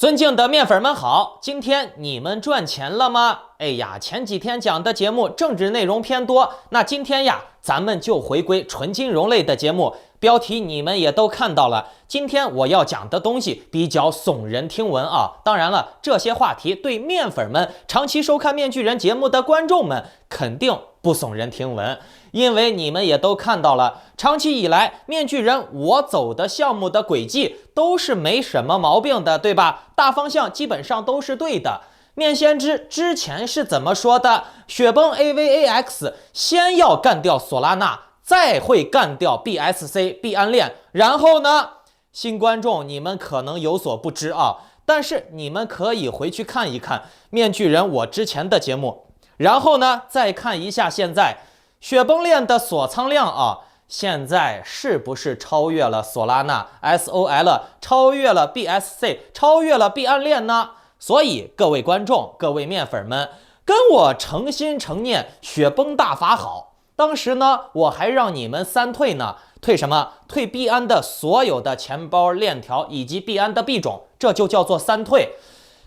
尊敬的面粉们好，今天你们赚钱了吗？哎呀，前几天讲的节目政治内容偏多，那今天呀，咱们就回归纯金融类的节目。标题你们也都看到了，今天我要讲的东西比较耸人听闻啊。当然了，这些话题对面粉们、长期收看面具人节目的观众们肯定不耸人听闻，因为你们也都看到了，长期以来面具人我走的项目的轨迹都是没什么毛病的，对吧？大方向基本上都是对的。面先知之前是怎么说的？雪崩 AVAX 先要干掉索拉纳，再会干掉 BSC 币安链，然后呢，新观众你们可能有所不知啊，但是你们可以回去看一看面具人我之前的节目，然后呢再看一下现在雪崩链的锁仓量啊，现在是不是超越了索拉纳 SOL， 超越了 BSC， 超越了币安链呢？所以各位观众、各位面粉们，跟我诚心诚念雪崩大法好。当时呢，我还让你们3退呢，退什么？退币安的所有的钱包链条以及币安的币种，这就叫做3退。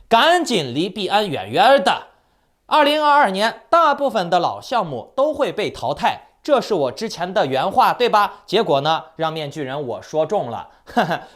赶紧离币安远远的。2022年，大部分的老项目都会被淘汰，这是我之前的原话，对吧？结果呢，让面具人我说中了，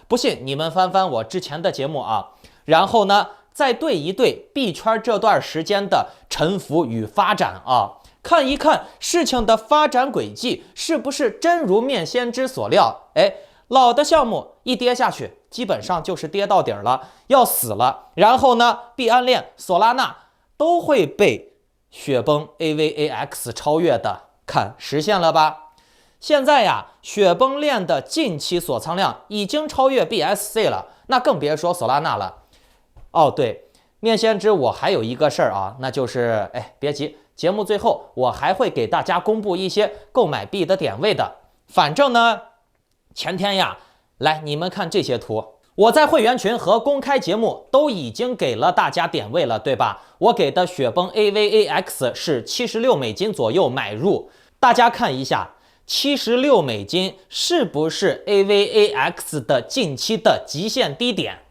不信你们翻翻我之前的节目啊。然后呢，再对一对币圈这段时间的沉浮与发展啊，看一看事情的发展轨迹是不是真如面先知所料。哎，老的项目一跌下去，基本上就是跌到底了，要死了。然后呢，币安链、索拉纳都会被雪崩 AVAX 超越的，看实现了吧？现在呀，雪崩链的近期锁仓量已经超越 BSC 了，那更别说索拉纳了。哦，对，面先知我还有一个事儿啊，那就是，哎，别急，节目最后我还会给大家公布一些购买币的点位的。反正呢，前天呀，来你们看这些图，我在会员群和公开节目都已经给了大家点位了，对吧？我给的雪崩 AVAX 是76美金左右买入，大家看一下，76美金是不是 AVAX 的近期的极限低点？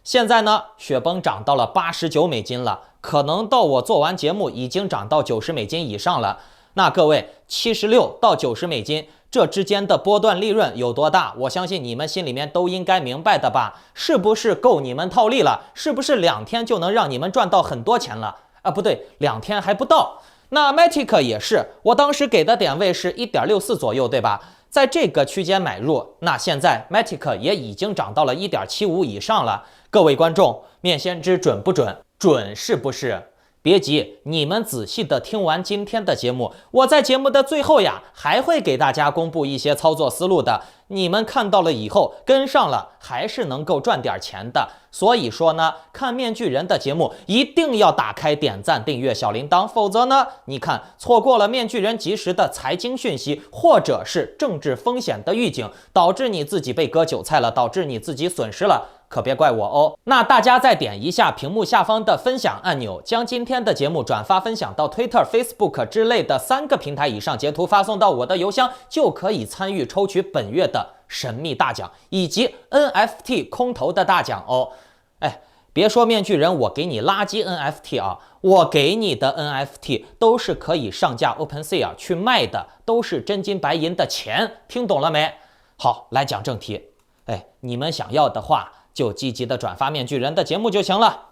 现在呢，雪崩涨到了89美金了，可能到我做完节目已经涨到90美金以上了。那各位，76到90美金这之间的波段利润有多大？我相信你们心里面都应该明白的吧？是不是够你们套利了？是不是2天就能让你们赚到很多钱了？啊，不对，2天还不到。那 Matic 也是，我当时给的点位是 1.64 左右，对吧？在这个区间买入，那现在 Matic 也已经涨到了 1.75 以上了。各位观众，面先知准不准？准是不是？别急，你们仔细的听完今天的节目，我在节目的最后呀，还会给大家公布一些操作思路的。你们看到了以后，跟上了，还是能够赚点钱的。所以说呢，看面具人的节目一定要打开点赞、订阅小铃铛，否则呢，你看错过了面具人及时的财经讯息，或者是政治风险的预警，导致你自己被割韭菜了，导致你自己损失了。可别怪我哦。那大家再点一下屏幕下方的分享按钮，将今天的节目转发分享到 Twitter、Facebook 之类的3个平台以上，截图发送到我的邮箱，就可以参与抽取本月的神秘大奖以及 NFT 空投的大奖哦。哎，别说面具人我给你垃圾 NFT 啊，我给你的 NFT 都是可以上架 OpenSea 去卖的，都是真金白银的钱，听懂了没？好，来讲正题。哎，你们想要的话，就积极的转发面具人的节目就行了。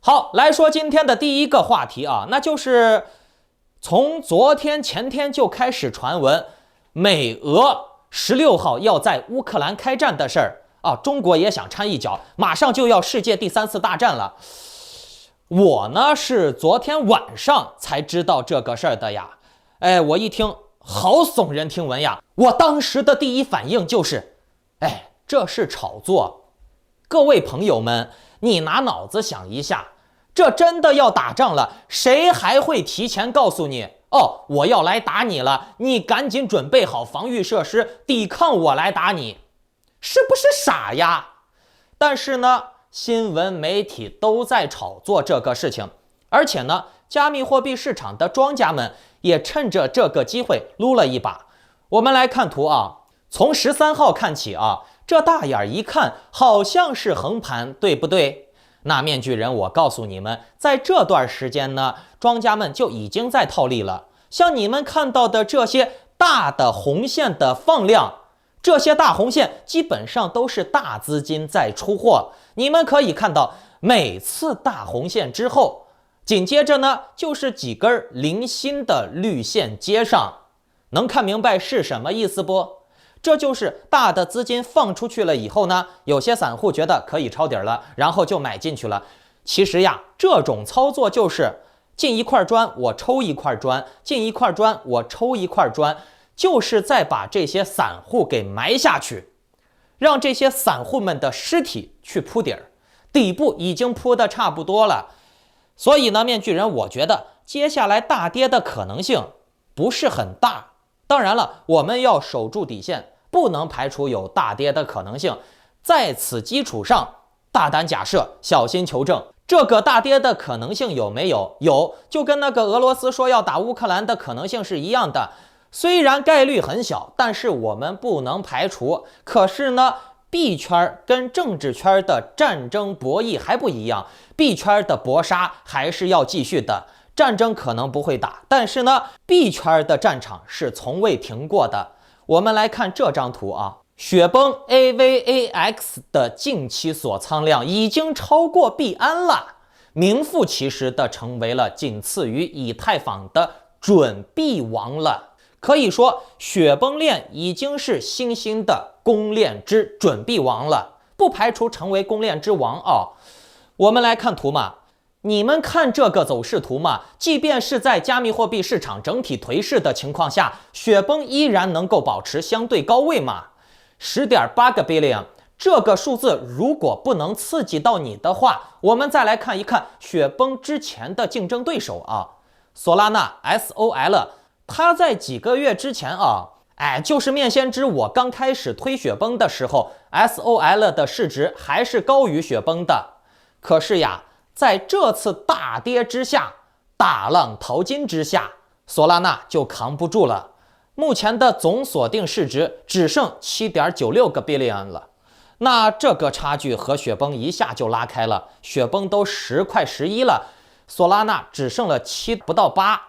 好，来说今天的第一个话题啊，那就是从昨天前天就开始传闻美俄16号要在乌克兰开战的事儿啊，中国也想掺一脚，马上就要世界第3次大战了。我呢是昨天晚上才知道这个事儿的呀。哎，我一听好耸人听闻呀，我当时的第一反应就是，哎，这是炒作。各位朋友们，你拿脑子想一下，这真的要打仗了，谁还会提前告诉你，哦，我要来打你了，你赶紧准备好防御设施，抵抗我来打你，是不是傻呀？但是呢，新闻媒体都在炒作这个事情，而且呢，加密货币市场的庄家们也趁着这个机会撸了一把。我们来看图啊，从13号看起啊，这大眼一看好像是横盘，对不对？那面具人，我告诉你们，在这段时间呢，庄家们就已经在套利了。像你们看到的这些大的红线的放量，这些大红线基本上都是大资金在出货。你们可以看到，每次大红线之后，紧接着呢就是几根零星的绿线接上。能看明白是什么意思不？这就是大的资金放出去了以后呢，有些散户觉得可以抄底了，然后就买进去了。其实呀，这种操作就是进一块砖我抽一块砖，进一块砖我抽一块砖，就是在把这些散户给埋下去，让这些散户们的尸体去铺底儿，底部已经铺得差不多了。所以呢，面具人，我觉得接下来大跌的可能性不是很大。当然了，我们要守住底线，不能排除有大跌的可能性。在此基础上，大胆假设，小心求证，这个大跌的可能性有没有？有，就跟那个俄罗斯说要打乌克兰的可能性是一样的。虽然概率很小，但是我们不能排除。可是呢，币圈跟政治圈的战争博弈还不一样，币圈的搏杀还是要继续的。战争可能不会打，但是呢，币圈的战场是从未停过的。我们来看这张图啊，雪崩 AVAX 的近期锁仓量已经超过币安了，名副其实的成为了仅次于以太坊的准币王了。可以说，雪崩链已经是新兴的公链之准币王了，不排除成为公链之王啊。我们来看图嘛。你们看这个走势图嘛，即便是在加密货币市场整体颓势的情况下，雪崩依然能够保持相对高位嘛。10.8个 billion 这个数字如果不能刺激到你的话，我们再来看一看雪崩之前的竞争对手啊，索拉纳 SOL， 它在几个月之前啊，就是面先知我刚开始推雪崩的时候 ，SOL 的市值还是高于雪崩的。可是呀，在这次大跌之下，大浪淘金之下，索拉纳就扛不住了。目前的总锁定市值只剩 7.96个 billion 了。那这个差距和雪崩一下就拉开了，雪崩都10块11了，索拉纳只剩了7不到8。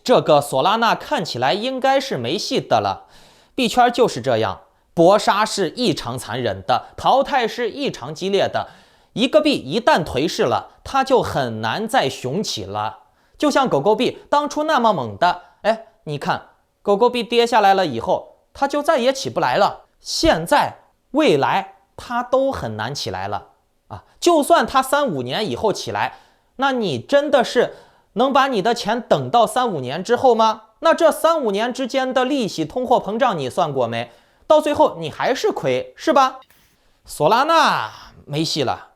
这个索拉纳看起来应该是没戏的了。币圈就是这样，搏杀是异常残忍的，淘汰是异常激烈的。一个币一旦颓势了，它就很难再雄起了。就像狗狗币当初那么猛的，你看狗狗币跌下来了以后，它就再也起不来了。现在、未来它都很难起来了啊！就算它3-5年以后起来，那你真的是能把你的钱等到3-5年之后吗？那这3-5年之间的利息、通货膨胀你算过没？到最后你还是亏，是吧？索拉纳没戏了。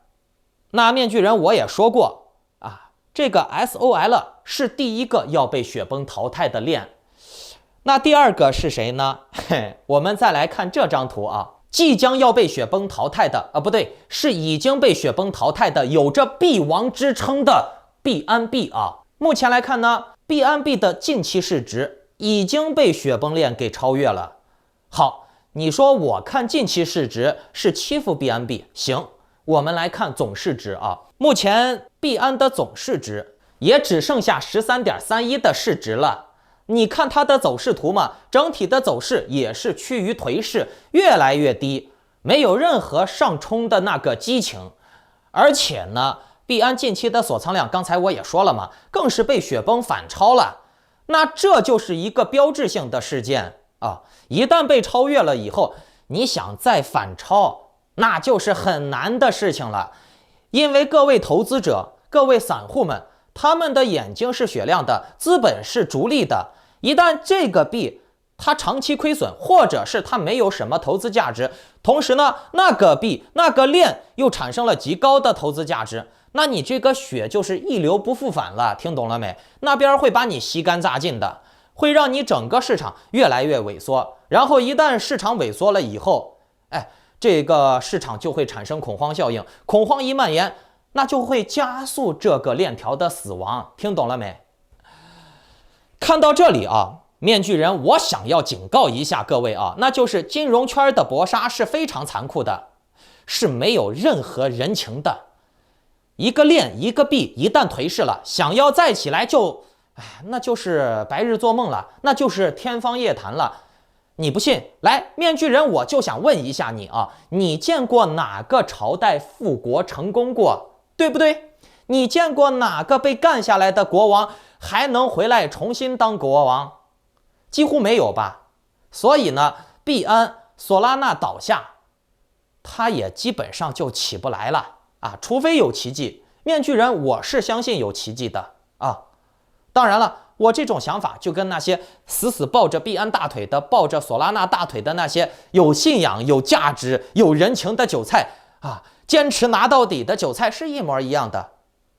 那面具人我也说过啊，这个 SOL 是第一个要被雪崩淘汰的链。那第二个是谁呢？我们再来看这张图啊，即将要被雪崩淘汰的不对，是已经被雪崩淘汰的，有着币王之称的币安币啊。目前来看呢，币安币的近期市值已经被雪崩链给超越了。好，你说我看近期市值是欺负币安币，行。我们来看总市值啊，目前币安的总市值也只剩下 13.31 的市值了。你看它的走势图嘛，整体的走势也是趋于颓势，越来越低，没有任何上冲的那个激情。而且呢，币安近期的锁仓量，刚才我也说了嘛，更是被雪崩反超了。那这就是一个标志性的事件啊！一旦被超越了以后，你想再反超，那就是很难的事情了。因为各位投资者、各位散户们，他们的眼睛是雪亮的，资本是逐利的。一旦这个币它长期亏损，或者是它没有什么投资价值，同时呢，那个币那个链又产生了极高的投资价值，那你这个血就是一流不复返了，听懂了没？那边会把你吸干榨尽的，会让你整个市场越来越萎缩。然后一旦市场萎缩了以后，这个市场就会产生恐慌效应，恐慌一蔓延，那就会加速这个链条的死亡，听懂了没？看到这里啊，面具人，我想要警告一下各位啊，那就是金融圈的搏杀是非常残酷的，是没有任何人情的。一个链一个币一旦颓势了，想要再起来那就是白日做梦了，那就是天方夜谭了。你不信？来，面具人，我就想问一下你啊，你见过哪个朝代复国成功过？对不对？你见过哪个被干下来的国王还能回来重新当国王？几乎没有吧。所以呢，币安、索拉纳倒下，它也基本上就起不来了啊，除非有奇迹。面具人，我是相信有奇迹的啊。当然了，我这种想法就跟那些死死抱着币安大腿的、抱着索拉纳大腿的那些有信仰、有价值、有人情的韭菜啊，坚持拿到底的韭菜是一模一样的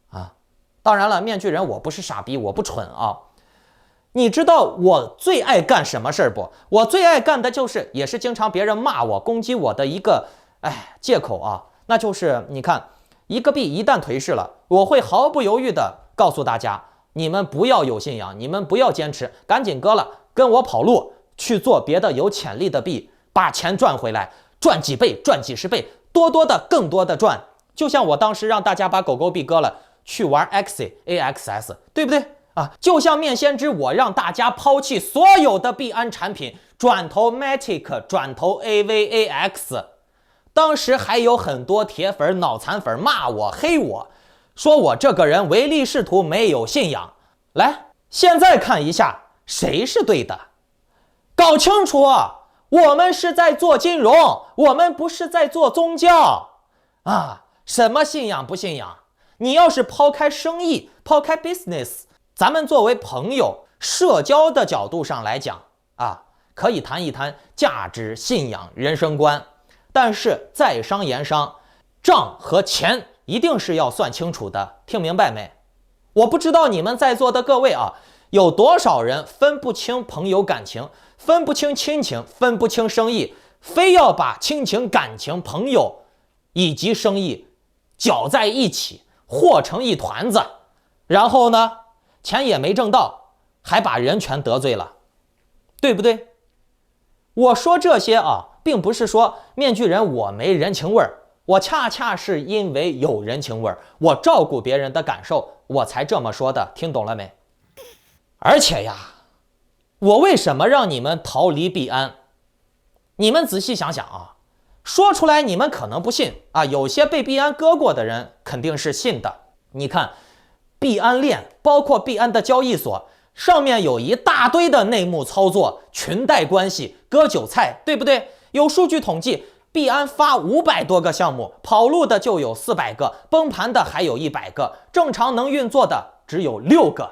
啊。当然了，面具人，我不是傻逼，我不蠢啊。你知道我最爱干什么事儿不？我最爱干的就是，也是经常别人骂我、攻击我的一个借口啊，那就是你看，一个币一旦颓势了，我会毫不犹豫的告诉大家，你们不要有信仰，你们不要坚持，赶紧割了，跟我跑路去做别的有潜力的币，把钱赚回来，赚几倍，赚几十倍，多多的，更多的赚。就像我当时让大家把狗狗币割了，去玩 AXS， 对不对啊？就像面先知，我让大家抛弃所有的币安产品，转投 Matic， 转投 AVAX。当时还有很多铁粉、脑残粉骂我、黑我。说我这个人唯利是图，没有信仰。来，现在看一下谁是对的，搞清楚，我们是在做金融，我们不是在做宗教啊！什么信仰不信仰？你要是抛开生意，抛开 business， 咱们作为朋友、社交的角度上来讲啊，可以谈一谈价值、信仰、人生观。但是在商言商，账和钱一定是要算清楚的，听明白没？我不知道你们在座的各位啊，有多少人分不清朋友感情，分不清亲情，分不清生意，非要把亲情、感情、朋友以及生意搅在一起，和成一团子，然后呢，钱也没挣到，还把人全得罪了，对不对？我说这些啊，并不是说面具人我没人情味儿，我恰恰是因为有人情味儿，我照顾别人的感受，我才这么说的，听懂了没？而且呀，我为什么让你们逃离币安？你们仔细想想啊，说出来你们可能不信啊，有些被币安割过的人肯定是信的。你看，币安链包括币安的交易所上面有一大堆的内幕操作、裙带关系、割韭菜，对不对？有数据统计，币安发500多个项目，跑路的就有400个，崩盘的还有100个，正常能运作的只有6个。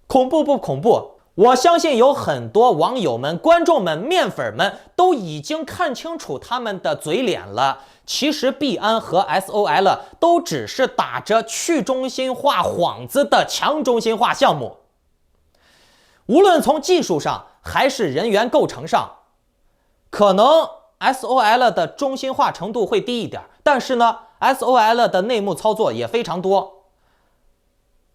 恐怖不恐怖？我相信有很多网友们、观众们、面粉们都已经看清楚他们的嘴脸了。其实币安和 SOL 都只是打着去中心化幌子的强中心化项目，无论从技术上还是人员构成上，可能 SOL 的中心化程度会低一点，但是呢 SOL 的内幕操作也非常多，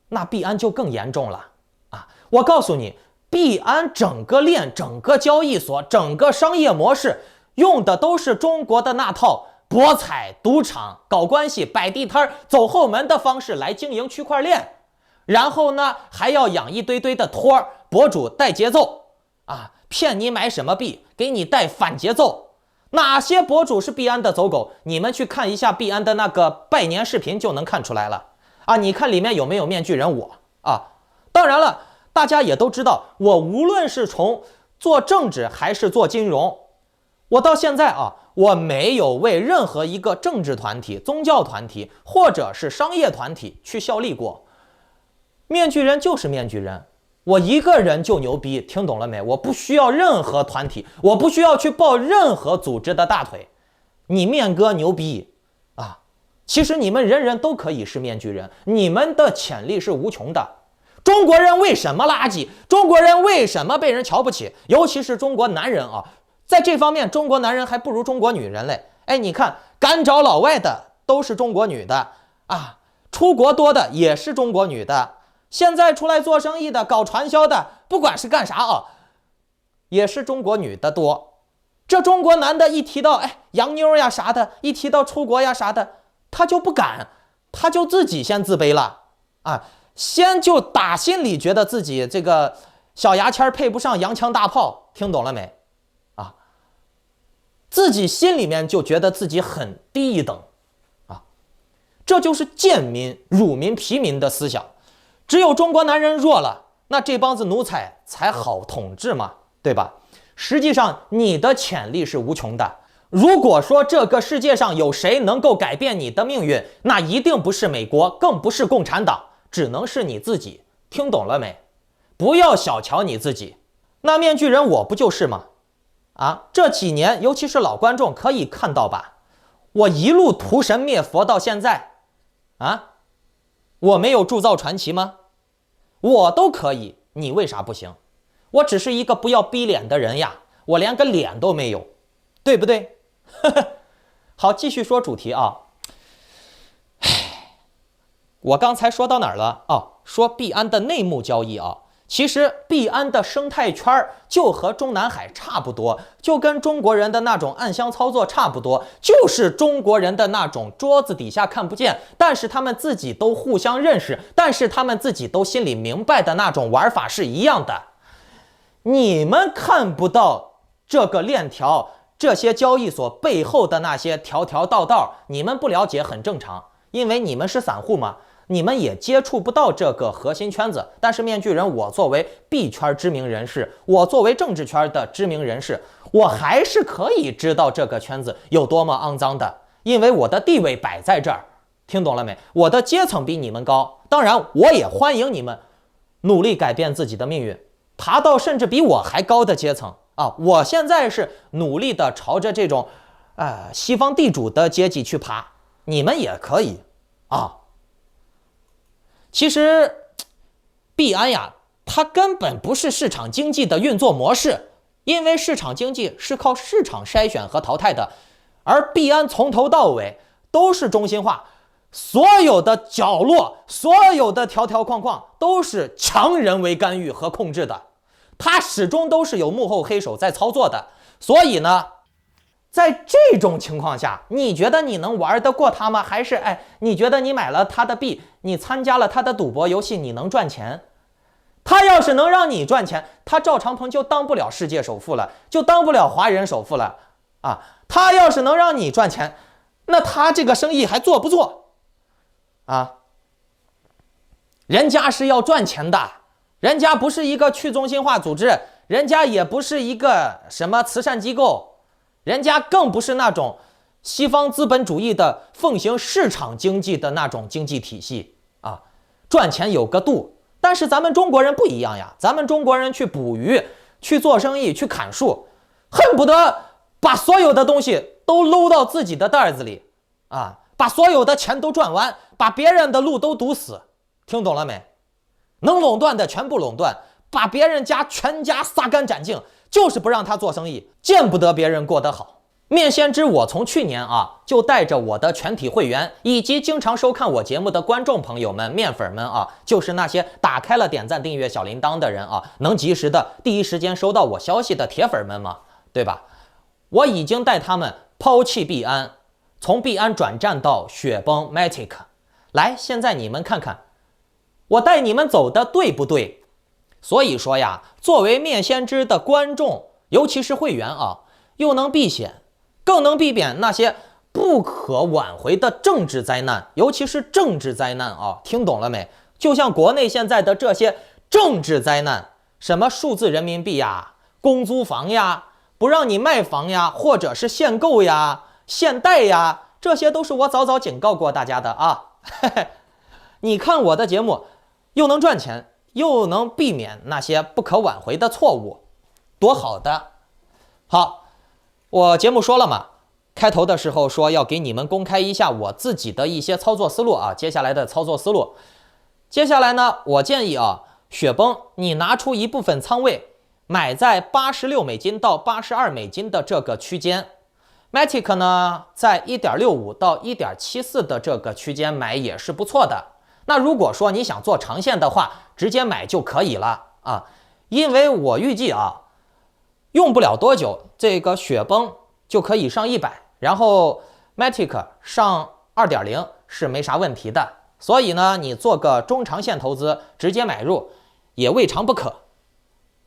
那币安就更严重了啊！我告诉你，币安整个链、整个交易所、整个商业模式用的都是中国的那套博彩、赌场、搞关系、摆地摊、走后门的方式来经营区块链，然后呢还要养一堆堆的托博主带节奏啊，骗你买什么币，给你带反节奏。哪些博主是币安的走狗？你们去看一下币安的那个拜年视频就能看出来了啊！你看里面有没有面具人我啊？当然了，大家也都知道，我无论是从做政治还是做金融，我到现在啊，我没有为任何一个政治团体、宗教团体或者是商业团体去效力过。面具人就是面具人，我一个人就牛逼，听懂了没？我不需要任何团体，我不需要去抱任何组织的大腿。你面哥牛逼啊！其实你们人人都可以是面具人，你们的潜力是无穷的。中国人为什么垃圾？中国人为什么被人瞧不起？尤其是中国男人啊，在这方面中国男人还不如中国女人嘞。哎，你看敢找老外的都是中国女的啊，出国多的也是中国女的，现在出来做生意的、搞传销的，不管是干啥啊，也是中国女的多。这中国男的一提到洋妞呀啥的，一提到出国呀啥的，他就不敢，他就自己先自卑了啊，先就打心里觉得自己这个小牙签配不上洋枪大炮，听懂了没？啊，自己心里面就觉得自己很低一等啊，这就是贱民、辱民、疲民的思想。只有中国男人弱了，那这帮子奴才才好统治嘛，对吧？实际上，你的潜力是无穷的。如果说这个世界上有谁能够改变你的命运，那一定不是美国，更不是共产党，只能是你自己。听懂了没？不要小瞧你自己。那面具人我不就是吗？啊，这几年，尤其是老观众可以看到吧，我一路屠神灭佛到现在，啊，我没有铸造传奇吗？我都可以，你为啥不行？我只是一个不要逼脸的人呀，我连个脸都没有，对不对？好，继续说主题啊。我刚才说到哪儿了？哦，说币安的内幕交易啊。其实币安的生态圈就和中南海差不多，就跟中国人的那种暗箱操作差不多，就是中国人的那种桌子底下看不见，但是他们自己都互相认识，但是他们自己都心里明白的那种玩法是一样的。你们看不到这个链条，这些交易所背后的那些条条道道，你们不了解很正常，因为你们是散户嘛。你们也接触不到这个核心圈子，但是面具人，我作为币圈知名人士，我作为政治圈的知名人士，我还是可以知道这个圈子有多么肮脏的，因为我的地位摆在这儿，听懂了没？我的阶层比你们高，当然我也欢迎你们努力改变自己的命运，爬到甚至比我还高的阶层啊！我现在是努力的朝着这种西方地主的阶级去爬，你们也可以啊。其实，币安呀，它根本不是市场经济的运作模式，因为市场经济是靠市场筛选和淘汰的，而币安从头到尾都是中心化，所有的角落、所有的条条框框都是强人为干预和控制的，它始终都是有幕后黑手在操作的。所以呢，在这种情况下，你觉得你能玩得过他吗？还是你觉得你买了他的币，你参加了他的赌博游戏，你能赚钱？他要是能让你赚钱，他赵长鹏就当不了世界首富了，就当不了华人首富了啊！他要是能让你赚钱，那他这个生意还做不做啊？人家是要赚钱的，人家不是一个去中心化组织，人家也不是一个什么慈善机构。人家更不是那种西方资本主义的奉行市场经济的那种经济体系啊，赚钱有个度。但是咱们中国人不一样呀，咱们中国人去捕鱼、去做生意、去砍树，恨不得把所有的东西都搂到自己的袋子里啊，把所有的钱都赚完，把别人的路都堵死。听懂了没？能垄断的全部垄断，把别人家全家撒干斩净。就是不让他做生意，见不得别人过得好。面先知，我从去年就带着我的全体会员以及经常收看我节目的观众朋友们、面粉们就是那些打开了点赞、订阅小铃铛的人能及时的第一时间收到我消息的铁粉们嘛，对吧？我已经带他们抛弃币安，从币安转战到雪崩 Matic。来，现在你们看看，我带你们走的对不对？所以说呀，作为面先知的观众，尤其是会员又能避险，更能避免那些不可挽回的政治灾难，尤其是政治灾难听懂了没？就像国内现在的这些政治灾难，什么数字人民币呀、公租房呀、不让你卖房呀，或者是限购呀、限贷呀，这些都是我早早警告过大家的你看我的节目，又能赚钱，又能避免那些不可挽回的错误，多好的！好，我节目说了嘛，开头的时候说要给你们公开一下我自己的一些操作思路接下来的操作思路。接下来呢，我建议雪崩你拿出一部分仓位，买在$86到$82的这个区间。Matic 呢，在1.65到1.74的这个区间买也是不错的。那如果说你想做长线的话，直接买就可以了因为我预计用不了多久，这个雪崩就可以上100，然后 Matic 上2.0是没啥问题的。所以呢，你做个中长线投资，直接买入也未尝不可。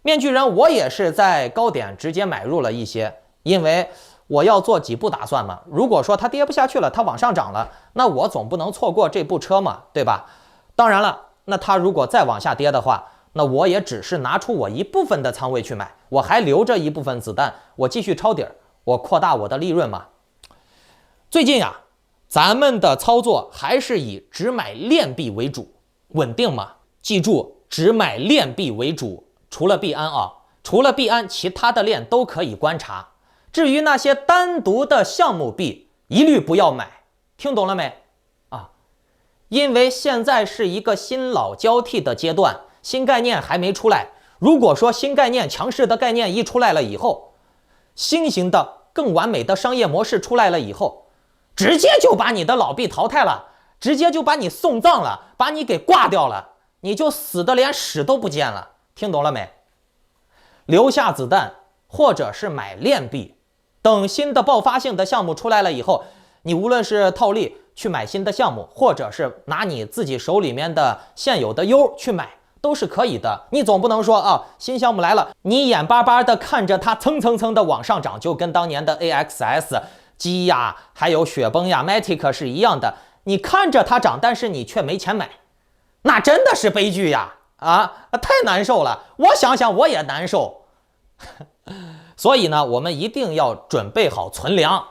面具人我也是在高点直接买入了一些，因为我要做几步打算嘛。如果说它跌不下去了，它往上涨了，那我总不能错过这部车嘛，对吧？当然了，那它如果再往下跌的话，那我也只是拿出我一部分的仓位去买，我还留着一部分子弹，我继续抄底儿，我扩大我的利润嘛。最近呀，咱们的操作还是以只买链币为主，稳定嘛。记住，只买链币为主。除了币安啊，除了币安，其他的链都可以观察。至于那些单独的项目币，一律不要买，听懂了没？啊，因为现在是一个新老交替的阶段，新概念还没出来。如果说新概念、强势的概念一出来了以后，新型的更完美的商业模式出来了以后，直接就把你的老币淘汰了，直接就把你送葬了，把你给挂掉了，你就死的连屎都不见了。听懂了没？留下子弹，或者是买链币，等新的爆发性的项目出来了以后，你无论是套利去买新的项目，或者是拿你自己手里面的现有的 U 去买，都是可以的。你总不能说啊，新项目来了，你眼巴巴的看着它蹭蹭蹭的往上涨，就跟当年的 AXS、基呀，还有雪崩呀、Matic 是一样的，你看着它涨，但是你却没钱买，那真的是悲剧呀！啊，太难受了，我想想我也难受。所以呢，我们一定要准备好存粮。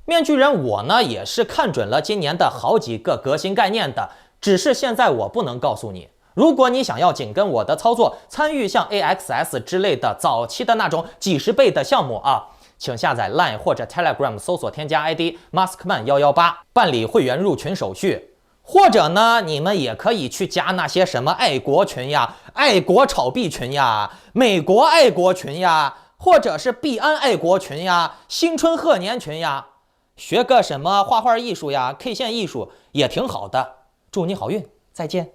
面具人我呢也是看准了今年的好几个革新概念的，只是现在我不能告诉你。如果你想要紧跟我的操作，参与像 AXS 之类的早期的那种几十倍的项目啊，请下载 Line 或者 Telegram 搜索添加 ID Maskman118，办理会员入群手续。或者呢，你们也可以去加那些什么爱国群呀、爱国炒币群呀、美国爱国群呀，或者是币安爱国群呀、新春贺年群呀，学个什么画画艺术呀、K 线艺术也挺好的。祝你好运，再见。